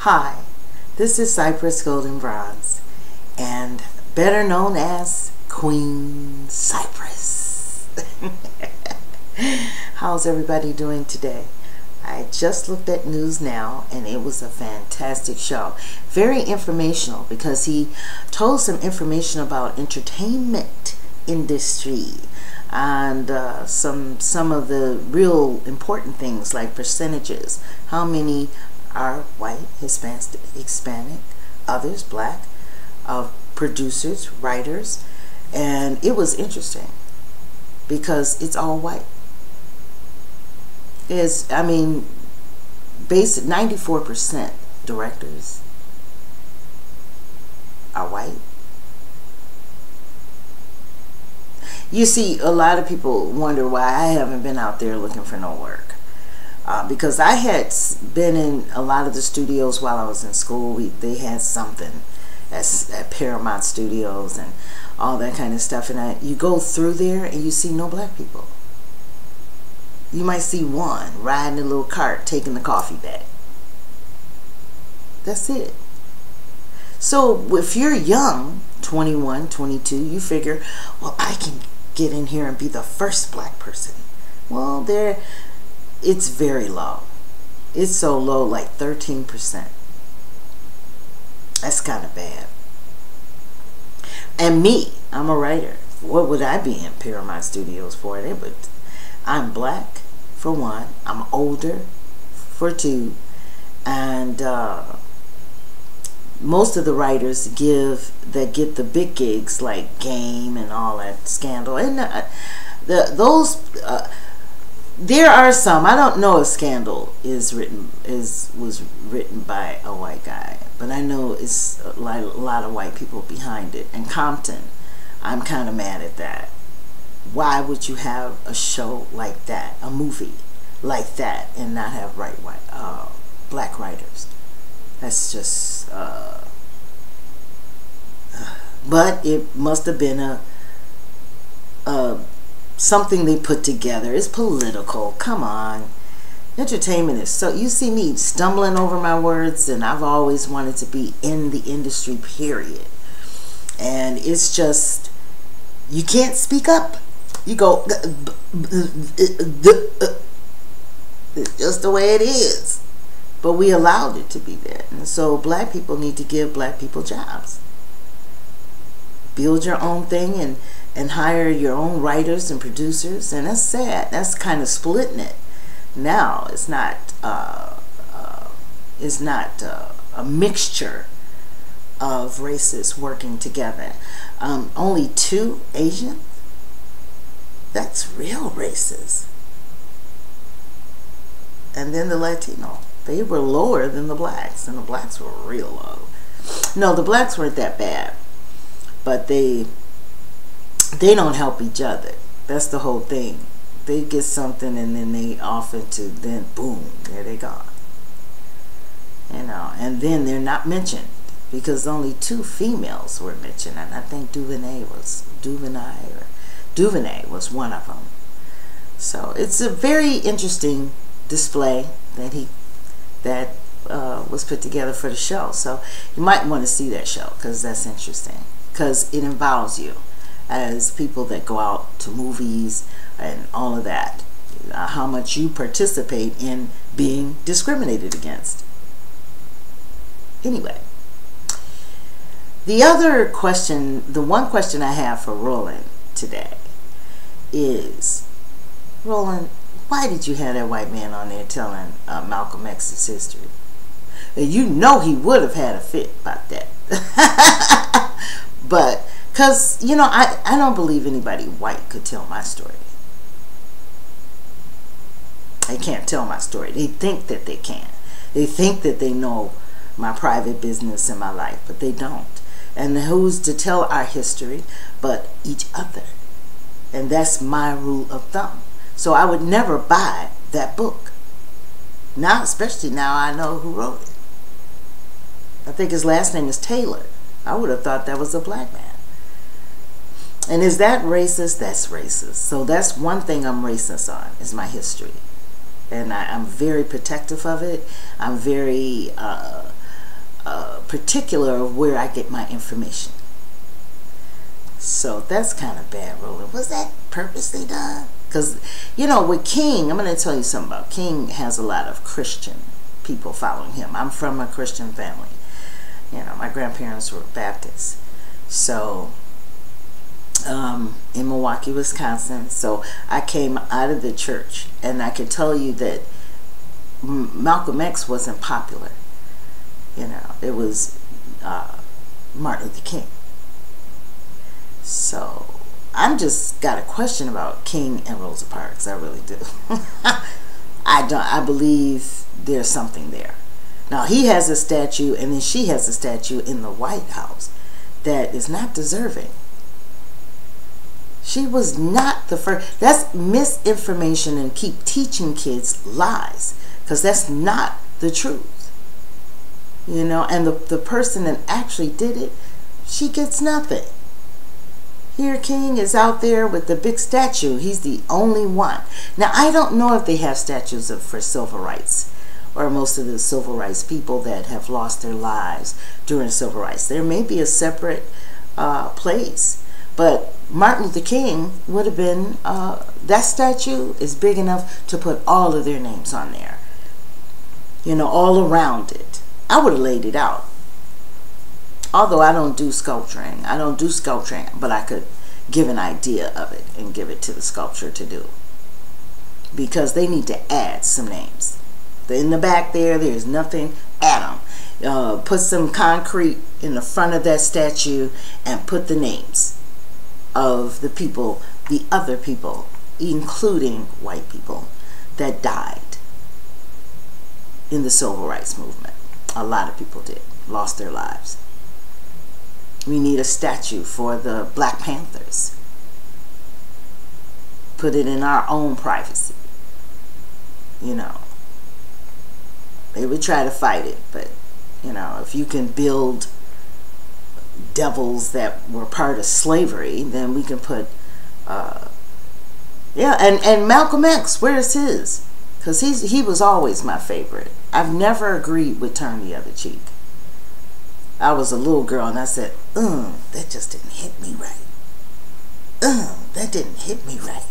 Hi, this is Cypress Golden Bronze, and better known as Queen Cypress. How's everybody doing today? I just looked at News Now, and it was a fantastic show. Very informational, because he told some information about entertainment industry and some of the real important things like percentages. How many are white, Hispanic, others black, producers, writers, and it was interesting because it's all white. I mean, basic 94% directors are white. You see, a lot of people wonder why I haven't been out there looking for no work. Because I had been in a lot of the studios while I was in school. They had something at Paramount Studios and all that kind of stuff. And you go through there and you see no black people. You might see one riding a little cart taking the coffee bag. That's it. So if you're young, 21, 22, you figure, well, I can get in here and be the first black person. Well, it's very low. It's so low, like 13%. That's kind of bad. And me, I'm a writer. What would I be in Paramount Studios for? I'm black, for one. I'm older, for two. And most of the writers that get the big gigs, like Game and all that, Scandal, and there are some. I don't know if Scandal was written by a white guy, but I know it's a lot of white people behind it. And Compton, I'm kind of mad at that. Why would you have a show like that, a movie like that, and not have black writers? That's just. But it must have been something they put together. It's political. Come on. Entertainment is so... You see me stumbling over my words, and I've always wanted to be in the industry, period. And it's just... You can't speak up. You go... It's just the way it is. But we allowed it to be there. And so black people need to give black people jobs. Build your own thing and hire your own writers and producers, and that's sad. That's kind of splitting it. Now it's not a mixture of races working together. Only 2 Asians. That's real racist. And then the Latino. They were lower than the blacks, and the blacks were real low. No, the blacks weren't that bad, but they don't help each other. That's the whole thing. They get something and then they offer to, then boom, there they go. You know, and then they're not mentioned because only 2 females were mentioned, and I think Duvernay was one of them. So it's a very interesting display that was put together for the show. So you might want to see that show because that's interesting, because it involves you as people that go out to movies and all of that, how much you participate in being discriminated against. Anyway, the one question I have for Roland today is, Roland, why did you have that white man on there telling Malcolm X's history? And you know he would have had a fit about that. But because, you know, I don't believe anybody white could tell my story. They can't tell my story. They think that they can. They think that they know my private business and my life, but they don't. And who's to tell our history but each other? And that's my rule of thumb. So I would never buy that book. Now, especially now I know who wrote it. I think his last name is Taylor. I would have thought that was a black man. And is that racist? That's racist. So that's one thing I'm racist on, is my history. And I'm very protective of it. I'm very particular of where I get my information. So that's kind of bad, Roland. Was that purposely done? Because, you know, with King, I'm going to tell you something about King. Has a lot of Christian people following him. I'm from a Christian family. You know, my grandparents were Baptists. So, in Milwaukee, Wisconsin. So I came out of the church, and I can tell you that Malcolm X wasn't popular. You know, it was Martin Luther King. So I'm just got a question about King and Rosa Parks. I really do. I believe there's something there. Now he has a statue, and then she has a statue in the White House that is not deserving. She was not the first. That's misinformation, and keep teaching kids lies, because that's not the truth. You know, and the person that actually did it, she gets nothing. Here King is out there with the big statue. He's the only one. Now, I don't know if they have statues for civil rights, or most of the civil rights people that have lost their lives during civil rights. There may be a separate place. But Martin Luther King would have been, that statue is big enough to put all of their names on there. You know, all around it. I would have laid it out. Although I don't do sculpturing. But I could give an idea of it and give it to the sculptor to do. Because they need to add some names. In the back there's nothing. Add them. Put some concrete in the front of that statue and put the names of the people, the other people, including white people, that died in the civil rights movement. A lot of people did, lost their lives. We need a statue for the Black Panthers. Put it in our own privacy. You know, they would try to fight it, but, you know, if you can build devils that were part of slavery, then we can put, yeah, and Malcolm X, where's his? Because he was always my favorite. I've never agreed with Turn the Other Cheek. I was a little girl and I said, that just didn't hit me right. That didn't hit me right.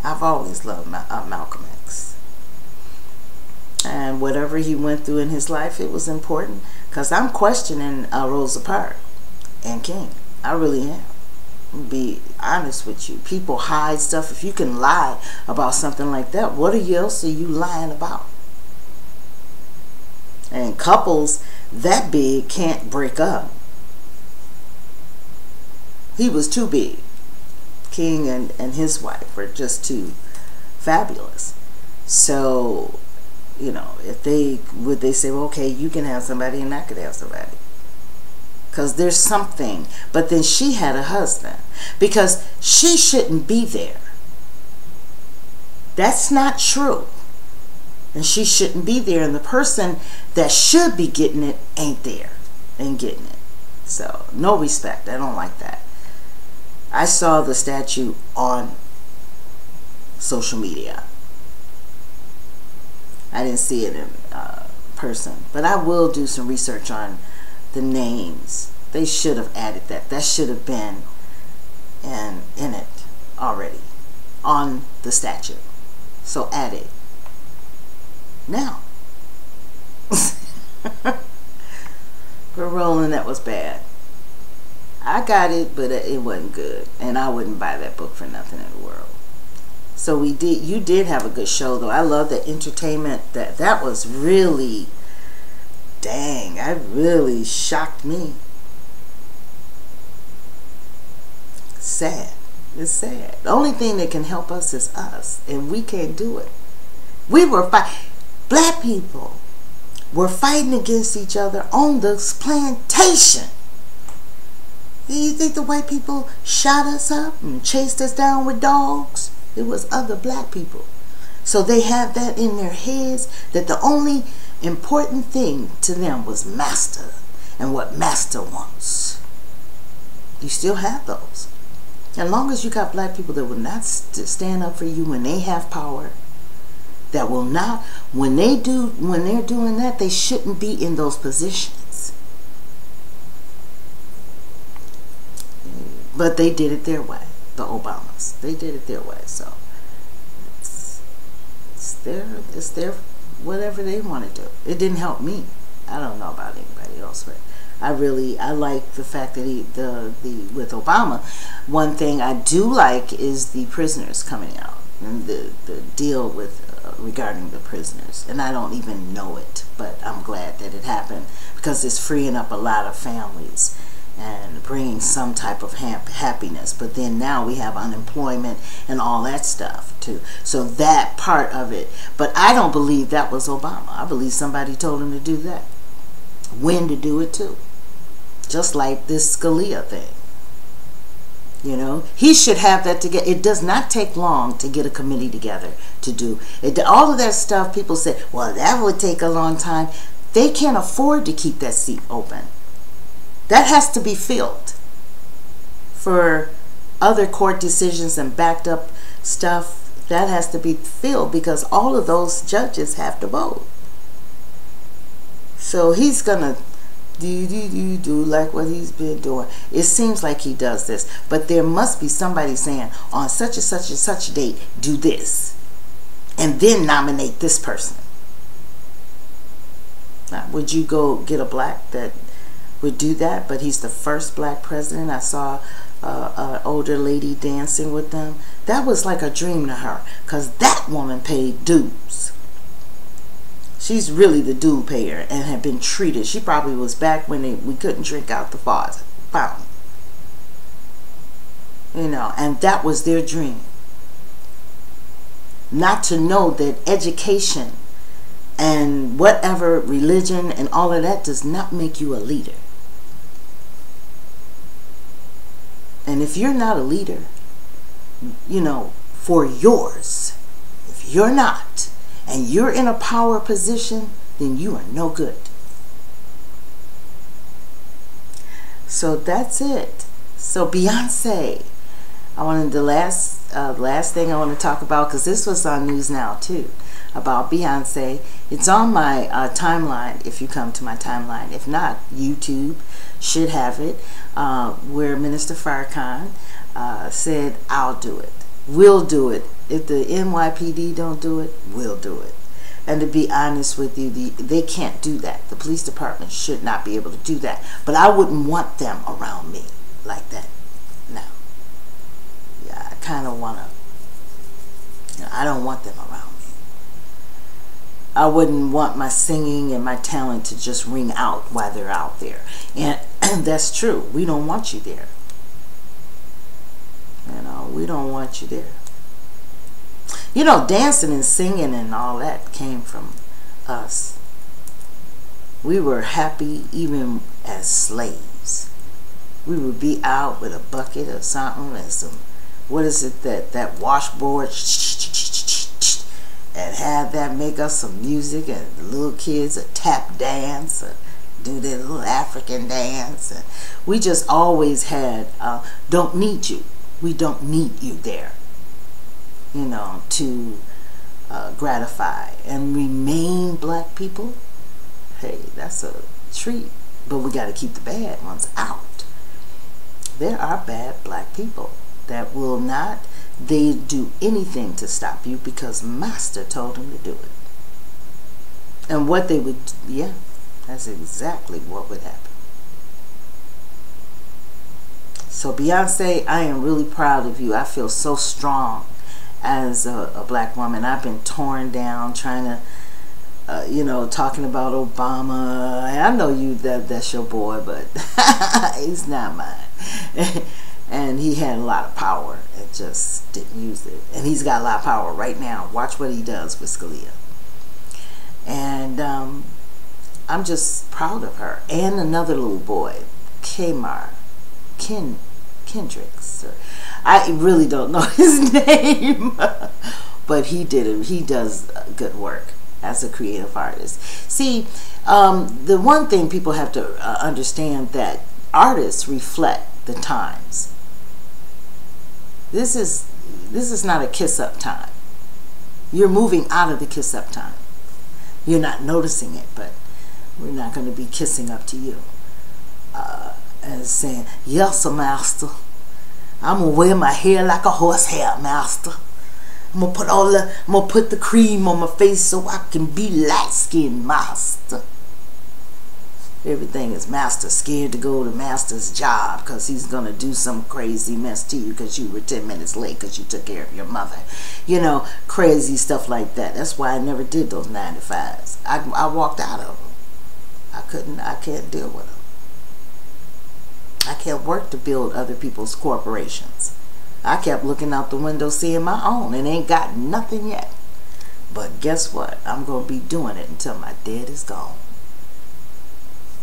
I've always loved Malcolm X. And whatever he went through in his life, it was important. Because I'm questioning Rosa Parks and King. I really am. Be honest with you. People hide stuff. If you can lie about something like that, what else are you lying about? And couples that big can't break up. He was too big. King and his wife were just too fabulous. So, you know, if they say, well, okay, you can have somebody and I could have somebody. Because there's something. But then she had a husband. Because she shouldn't be there. That's not true. And she shouldn't be there. And the person that should be getting it ain't there and getting it. So, no respect. I don't like that. I saw the statue on social media. I didn't see it in person. But I will do some research on the names. They should have added that. That should have been in it already. On the statue. So add it. Now. We're rolling. That was bad. I got it, but it wasn't good. And I wouldn't buy that book for nothing in the world. So you did have a good show, though. I love the entertainment. That was really, dang, that really shocked me. Sad. It's sad. The only thing that can help us is us, and we can't do it. We were black people were fighting against each other on the plantation. You think the white people shot us up and chased us down with dogs? It was other black people. So they have that in their heads, that the only important thing to them was master and what master wants. You still have those. As long as you got black people that will not stand up for you when they have power, that will not, when they're doing that, they shouldn't be in those positions. But they did it their way, the Obamas. They did it their way, so it's their whatever they want to do. It didn't help me. I don't know about anybody else, but I like the fact that with Obama, one thing I do like is the prisoners coming out and the deal with regarding the prisoners. And I don't even know it, but I'm glad that it happened because it's freeing up a lot of families and bringing some type of happiness. But then now we have unemployment and all that stuff too. So that part of it. But I don't believe that was Obama. I believe somebody told him to do that. When to do it too. Just like this Scalia thing. You know, he should have that together. It does not take long to get a committee together to do it. All of that stuff, people say, well, that would take a long time. They can't afford to keep that seat open. That has to be filled for other court decisions and backed up stuff. That has to be filled because all of those judges have to vote. So he's gonna do like what he's been doing. It seems like he does this, but there must be somebody saying on such and such and such a date, do this, and then nominate this person. Now, would you go get a black that would do that? But he's the first black president. I saw an older lady dancing with them. That was like a dream to her because that woman paid dues. She's really the due payer and had been treated. She probably was back when we couldn't drink out the fountain. You know, and that was their dream. Not to know that education and whatever religion and all of that does not make you a leader. And if you're not a leader, you know, for yours, if you're not, and you're in a power position, then you are no good. So that's it. So Beyonce, the last thing I want to talk about, because this was on News Now too, about Beyonce. It's on my timeline if you come to my timeline. If not, YouTube should have it, where Minister Farrakhan said, I'll do it. We'll do it. If the NYPD don't do it, we'll do it. And to be honest with you, they can't do that. The police department should not be able to do that. But I wouldn't want them around me like that. No. Yeah, I kind of want to, you know, I don't want them around me. I wouldn't want my singing and my talent to just ring out while they're out there. And that's true. We don't want you there. You know, we don't want you there. You know, dancing and singing and all that came from us. We were happy even as slaves. We would be out with a bucket or something and some, what is it, that washboard, and have that make us some music, and the little kids a tap dance or do their little African dance. And we just always had, don't need you. We don't need you there, you know, to gratify and remain black people. Hey, that's a treat. But we got to keep the bad ones out. There are bad black people that will not, they do anything to stop you because Master told them to do it. And what they would, yeah, that's exactly what would happen. So Beyonce, I am really proud of you. I feel so strong as a black woman. I've been torn down trying to, you know, talking about Obama. I know you, that's your boy, but he's not mine. And he had a lot of power and just didn't use it. And he's got a lot of power right now. Watch what he does with Scalia. And I'm just proud of her. And another little boy, Kendricks. I really don't know his name, but he did it. He does good work as a creative artist. See, the one thing people have to understand, that artists reflect the times. This is not a kiss up time. You're moving out of the kiss up time. You're not noticing it, but we're not going to be kissing up to you. And saying, yes, master. I'm going to wear my hair like a horse hair, master. I'm going to put the cream on my face so I can be light-skinned, master. Everything is master. Scared to go to master's job because he's going to do some crazy mess to you because you were 10 minutes late because you took care of your mother. You know, crazy stuff like that. That's why I never did those 9 to 5s. I walked out of them. I can't deal with them. I can't work to build other people's corporations. I kept looking out the window seeing my own and ain't got nothing yet. But guess what? I'm going to be doing it until my dead is gone.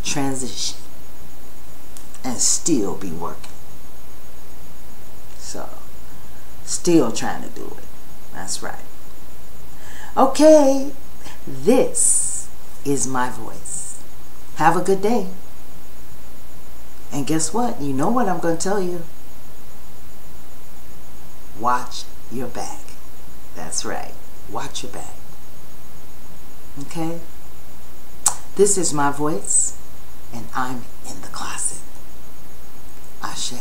Transition. And still be working. So, still trying to do it. That's right. Okay, this is my voice. Have a good day. And guess what? You know what I'm going to tell you. Watch your back. That's right. Watch your back. Okay? This is my voice, and I'm in the closet. Ashe.